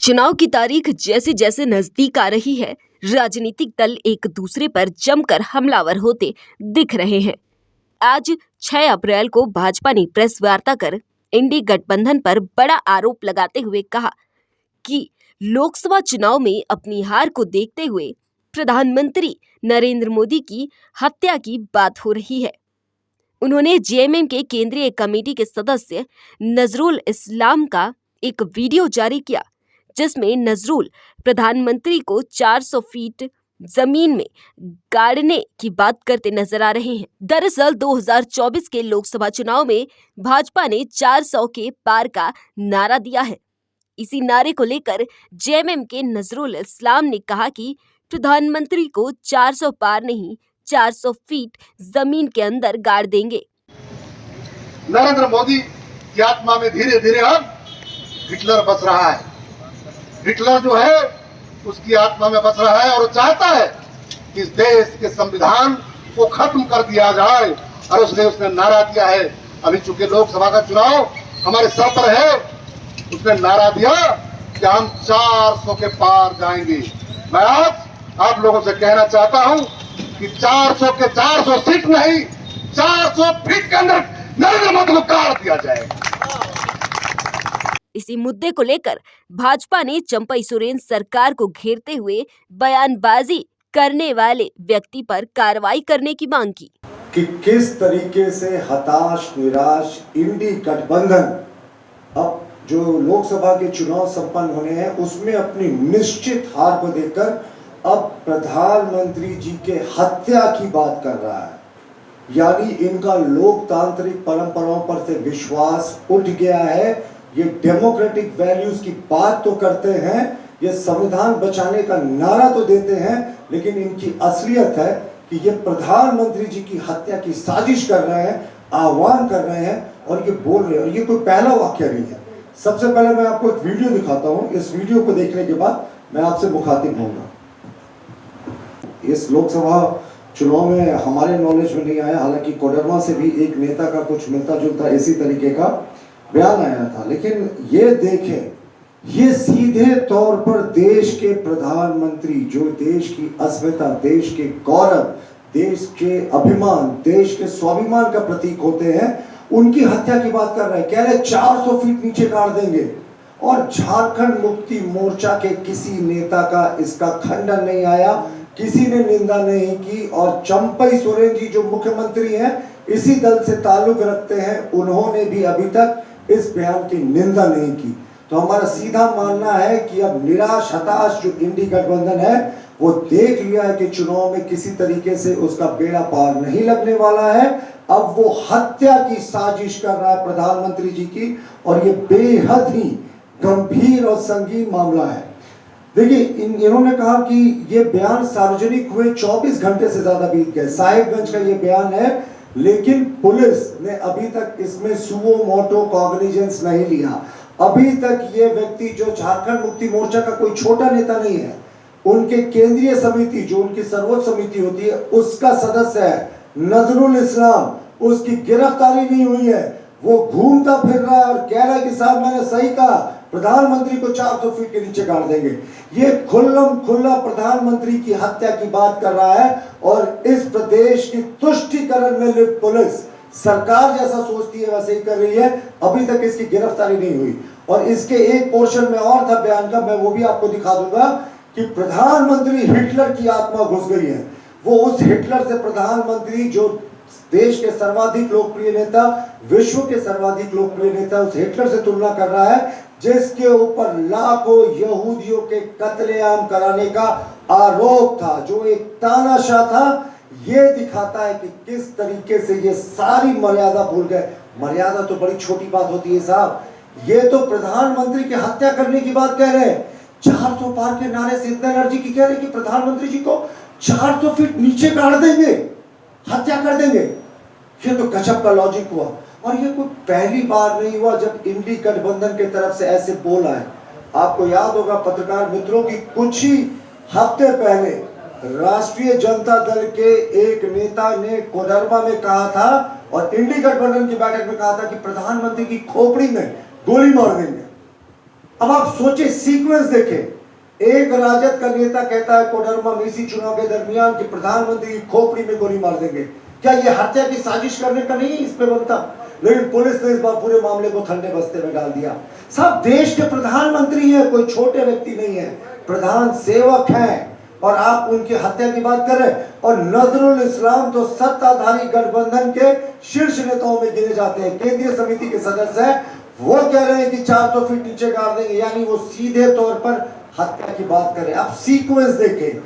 चुनाव की तारीख जैसे जैसे नजदीक आ रही है, राजनीतिक दल एक दूसरे पर जमकर हमलावर होते दिख रहे हैं। आज 6 अप्रैल को भाजपा ने प्रेस वार्ता कर इंडी गठबंधन पर बड़ा आरोप लगाते हुए कहा कि लोकसभा चुनाव में अपनी हार को देखते हुए प्रधानमंत्री नरेंद्र मोदी की हत्या की बात हो रही है। उन्होंने जेएमएम के केंद्रीय कमेटी के सदस्य नजरुल इस्लाम का एक वीडियो जारी किया, जिसमें नजरुल प्रधानमंत्री को 400 फीट जमीन में गाड़ने की बात करते नजर आ रहे हैं। दरअसल 2024 के लोकसभा चुनाव में भाजपा ने 400 के पार का नारा दिया है। इसी नारे को लेकर जेएमएम के नजरुल इस्लाम ने कहा कि प्रधानमंत्री को 400 पार नहीं 400 फीट जमीन के अंदर गाड़ देंगे। नरेंद्र मोदी की आत्मा में धीरे धीरे अब हिटलर बस रहा है। हिटलर जो है उसकी आत्मा में बस रहा है और चाहता है कि इस देश के संविधान को खत्म कर दिया जाए। और उसने नारा दिया है, अभी चूंकि लोकसभा का चुनाव हमारे सर पर है, उसने नारा दिया कि हम 400 के पार जाएंगे। मैं आज आप लोगों से कहना चाहता हूं कि 400 के 400 सीट नहीं, 400 फीट के अंदर नरेंद्र मोदी को गाड़ दिया जाएगा। इसी मुद्दे को लेकर भाजपा ने चंपई सोरेन सरकार को घेरते हुए बयानबाजी करने वाले व्यक्ति पर कार्रवाई करने की मांग की कि किस तरीके से हताश निराश इंडी गठबंधन अब जो लोकसभा के चुनाव संपन्न होने हैं उसमें अपनी निश्चित हार को देखकर अब प्रधानमंत्री जी के हत्या की बात कर रहा है। यानी इनका लोकतांत्रिक परंपराओं पर से विश्वास उठ गया है। ये डेमोक्रेटिक वैल्यूज की बात तो करते हैं, ये संविधान बचाने का नारा तो देते हैं, लेकिन इनकी असलियत है कि ये प्रधानमंत्री जी की हत्या की साजिश कर रहे हैं, आह्वान कर रहे हैं और ये बोल रहे हैं। और ये कोई पहला वाक्य नहीं है। सबसे पहले मैं आपको एक वीडियो दिखाता हूं। इस वीडियो को देखने के बाद मैं आपसे मुखातिब होऊंगा। इस लोकसभा चुनाव में हमारे नॉलेज में नहीं आया, हालांकि कोडरमा से भी एक नेता का कुछ मिलता जुलता इसी तरीके का बयान आया था, लेकिन ये देखें, ये सीधे तौर पर देश के प्रधानमंत्री जो देश की अस्मिता, देश के गौरव, देश के अभिमान, देश के स्वाभिमान का प्रतीक होते हैं, उनकी हत्या की बात कर रहे हैं। कह रहे 400 फीट नीचे गाड़ देंगे। और झारखंड मुक्ति मोर्चा के किसी नेता का इसका खंडन नहीं आया, किसी ने निंदा नहीं की। और चंपई सोरेन जी जो मुख्यमंत्री हैं, इसी दल से ताल्लुक रखते हैं, उन्होंने भी अभी तक इस बयान की निंदा नहीं की। तो हमारा सीधा मानना है कि अब निराश हताश जो इंडी गठबंधन है वो देख लिया है कि चुनाव में किसी तरीके से उसका बेड़ा पार नहीं लगने वाला है। अब वो हत्या की साजिश कर रहा है प्रधानमंत्री जी की, और ये बेहद ही गंभीर और संगीन मामला है। देखिए, इन्होंने कहा कि ये बयान सार्वजनिक हुए 24 घंटे से ज्यादा बीत गए। साहिबगंज का ये बयान है, लेकिन पुलिस ने अभी तक इसमें सुओ मोटो कॉग्निजेंस नहीं लिया। अभी तक ये व्यक्ति जो झारखंड मुक्ति मोर्चा का कोई छोटा नेता नहीं है, उनके केंद्रीय समिति जो उनकी सर्वोच्च समिति होती है उसका सदस्य है नजरुल इस्लाम, उसकी गिरफ्तारी नहीं हुई है। वो घूमता फिर रहा है और कह रहा है कि साहब मैंने सही कहा, प्रधानमंत्री को 400 फीट के नीचे गाड़ देंगे। ये खुल्लम खुल्ला प्रधानमंत्री की हत्या की बात कर रहा है। और इस प्रदेश की तुष्टीकरण में लिप्त पुलिस सरकार जैसा सोचती है वैसे ही कर रही है। अभी तक इसकी गिरफ्तारी नहीं हुई। और इसके एक पोर्शन में और था बयान का, मैं वो भी आपको दिखा दूंगा कि प्रधानमंत्री हिटलर की आत्मा घुस गई है। वो उस हिटलर से प्रधानमंत्री जो देश के सर्वाधिक लोकप्रिय नेता, विश्व के सर्वाधिक लोकप्रिय नेता, उस हिटलर से तुलना कर रहा है, जिसके ऊपर लाखों यहूदियों के कत्लेआम कराने का आरोप था, जो एक तानाशाह था। ये दिखाता है कि किस तरीके से ये सारी मर्यादा भूल गए। मर्यादा तो बड़ी छोटी बात होती है साहब, ये तो प्रधानमंत्री की हत्या करने की बात कह रहे हैं। 400 पार के नारे से इतना एनर्जी की कह रहे हैं कि प्रधानमंत्री जी को 400 फीट नीचे गाड़ देंगे, हत्या कर देंगे। ये तो गजब का लॉजिक हुआ। और ये कोई पहली बार नहीं हुआ जब इंडी गठबंधन की तरफ से ऐसे बोला है। आपको याद होगा पत्रकार मित्रों की कुछ ही हफ्ते पहले राष्ट्रीय जनता दल के एक नेता ने कोडरमा में कहा था और इंडी गठबंधन की बैठक में कहा था कि प्रधानमंत्री की खोपड़ी में गोली मार देंगे। अब आप सोचे, सीक्वेंस देखें। एक राजद का नेता कहता है कोडरमा मेसी चुनाव के दरमियान कि प्रधानमंत्री की खोपड़ी में गोली मार देंगे। क्या ये हत्या की साजिश करने का नहीं इस पे बनता? लेकिन पुलिस ने इस बार पूरे मामले को ठंडे बस्ते में डाल दिया। सब देश के प्रधानमंत्री हैं, कोई छोटे व्यक्ति नहीं है, प्रधान सेवक हैं, और आप उनकी हत्या की बात कर रहे हैं। और नजरुल इस्लाम तो सत्ताधारी गठबंधन के शीर्ष नेताओं में गिने जाते हैं, केंद्रीय समिति के सदस्य हैं। वो कह रहे हैं कि 400 फीट नीचे गाड़ देंगे, यानी वो सीधे तौर पर हत्या की बात करें। आप सीक्वेंस देखें,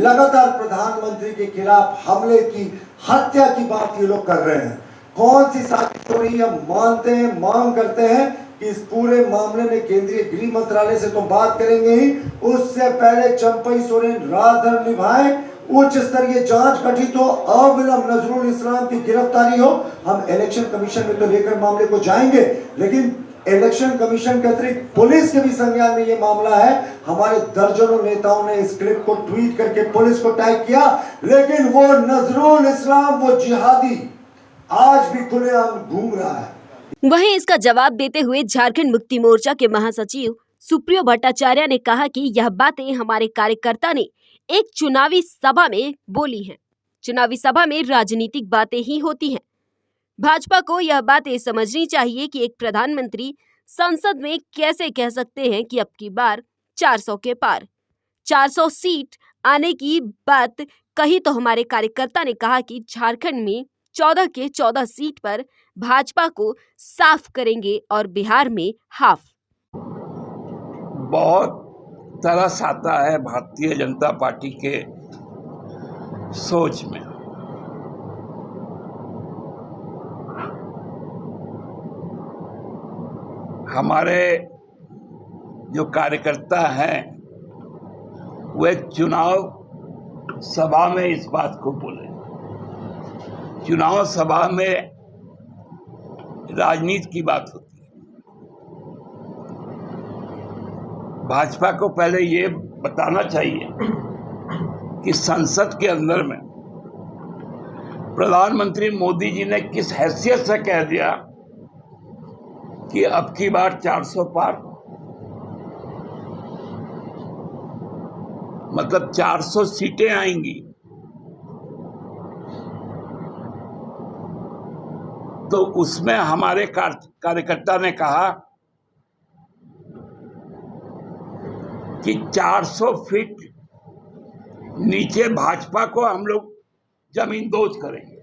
लगातार प्रधानमंत्री के खिलाफ हमले की, हत्या की बात ये लोग कर रहे हैं। कौन सी साजिश हो रही है? हम मानते हैं, मांग करते हैं कि इस पूरे मामले में केंद्रीय गृह मंत्रालय से तो बात करेंगे ही, उससे पहले चंपई सोरेन राजधर्म निभाए, उच्च स्तरीय जांच गठित हो, अविलंब नजरुल इस्लाम की गिरफ्तारी हो। हम इलेक्शन कमीशन में तो लेकर मामले को जाएंगे, लेकिन इलेक्शन कमीशन के अतिरिक्त पुलिस के भी संज्ञान में ये मामला है। हमारे दर्जनों नेताओं ने इस क्लिप को ट्वीट करके पुलिस को टैग किया, लेकिन वो नजरुल इस्लाम, वो जिहादी आज भी खुलेआम घूम रहा है। वहीं इसका जवाब देते हुए झारखंड मुक्ति मोर्चा के महासचिव सुप्रियो भट्टाचार्य ने कहा कि यह बातें हमारे कार्यकर्ता ने एक चुनावी सभा में बोली हैं। चुनावी सभा में राजनीतिक बातें ही होती हैं। भाजपा को यह बातें समझनी चाहिए कि एक प्रधानमंत्री संसद में कैसे कह सकते हैं कि अब की बार 400 के पार 400 सीट आने की बात कही, तो हमारे कार्यकर्ता ने कहा कि झारखंड में 14 के 14 सीट पर भाजपा को साफ करेंगे और बिहार में हाफ। बहुत तरस आता है भारतीय जनता पार्टी के सोच में। हमारे जो कार्यकर्ता हैं वे चुनाव सभा में इस बात को बोले। चुनाव सभा में राजनीति की बात होती है। भाजपा को पहले ये बताना चाहिए कि संसद के अंदर में प्रधानमंत्री मोदी जी ने किस हैसियत से कह दिया कि अब की बार 400 पार, मतलब 400 सीटें आएंगी। तो उसमें हमारे कार्यकर्ता ने कहा कि 400 फीट नीचे भाजपा को हम लोग जमीन दोज करेंगे,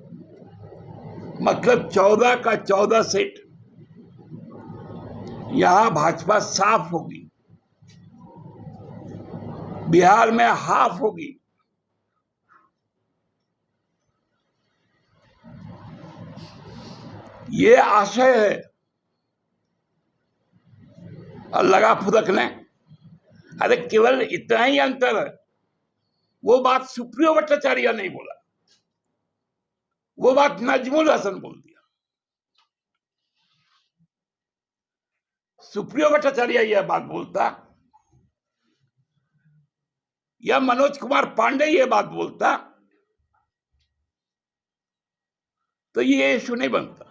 मतलब 14 का 14 सीट यहां भाजपा साफ होगी, बिहार में हाफ होगी। ये आशय है। और लगा फुदकने, अरे केवल इतना ही अंतर है। वो बात सुप्रियो भट्टाचार्य नहीं बोला, वो बात नजमुल हसन बोल दिया। सुप्रियो भट्टाचार्य यह बात बोलता या मनोज कुमार पांडे ये बात बोलता तो ये इशू नहीं बनता।